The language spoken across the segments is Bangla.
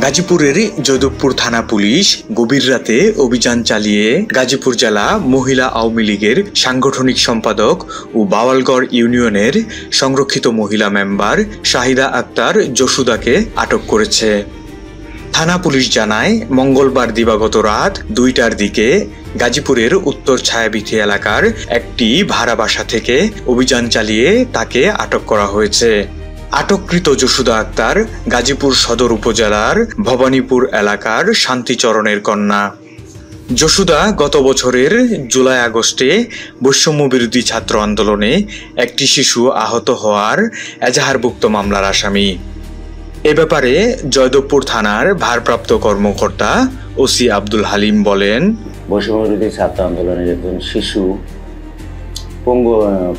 গাজীপুরের জয়দেবপুর থানা পুলিশ গভীর রাতে অভিযান চালিয়ে গাজীপুর জেলা মহিলা আওয়ামী লীগের সাংগঠনিক সম্পাদক ও বাওয়ালগড় ইউনিয়নের সংরক্ষিত মহিলা মেম্বার শাহিদা আক্তার যশোদাকে আটক করেছে। থানা পুলিশ জানায়, মঙ্গলবার দিবাগত রাত 2টার দিকে গাজীপুরের উত্তর ছায়াবীথি এলাকার একটি ভাড়া বাসা থেকে অভিযান চালিয়ে তাকে আটক করা হয়েছে। আটককৃত যশোদা আক্তার গাজীপুর সদর উপজেলার ভবানীপুর এলাকার শান্তিচরণের কন্যা। যশোদা গত বছরের জুলাই আগস্টে বৈষম্য বিরোধী ছাত্র আন্দোলনে একটি শিশু আহত হওয়ার এজাহারভুক্ত মামলার আসামি। এ ব্যাপারে জয়দেবপুর থানার ভারপ্রাপ্ত কর্মকর্তা ওসি আব্দুল হালিম বলেন, বৈষম্য বিরোধী ছাত্র আন্দোলনের একজন শিশু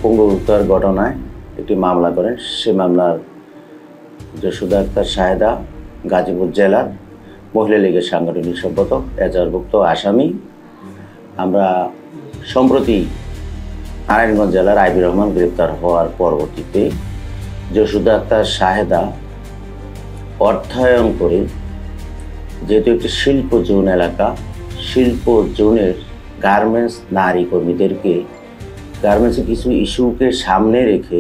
পঙ্গুতার ঘটনায় একটি মামলা করেন। সে মামলার যশোদা আক্তার শাহেদা গাজীপুর জেলার মহিলা লীগের সাংগঠনিক সম্পাদক এজাহারভুক্ত আসামি। আমরা সম্প্রতি নারায়ণগঞ্জ জেলার আইবি রহমান গ্রেপ্তার হওয়ার পরবর্তীতে যশোদা আক্তার শাহেদা অর্থায়ন করে, যেহেতু একটি শিল্প জোন এলাকা, শিল্প জোনের গার্মেন্টস নারী কর্মীদেরকে গার্মেন্টসের কিছু ইস্যুকে সামনে রেখে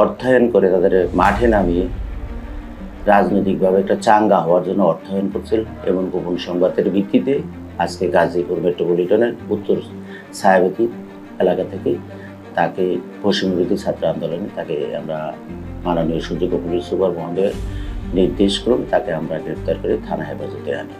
অর্থায়ন করে তাদের মাঠে নামিয়ে রাজনৈতিকভাবে একটা চাঙ্গা হওয়ার জন্য অর্থায়ন করছিল। এবং গোপন সংবাদের ভিত্তিতে আজকে গাজীপুর মেট্রোপলিটনের উত্তর ছায়াবীথি এলাকা থেকে তাকে বৈষম্য বিরোধী ছাত্র আন্দোলনে তাকে আমরা মাননীয় সুযোগ্য পুলিশ সুপার মহোদয়ের নির্দেশক্রমে তাকে আমরা গ্রেপ্তার করে থানা হেফাজতে আনি।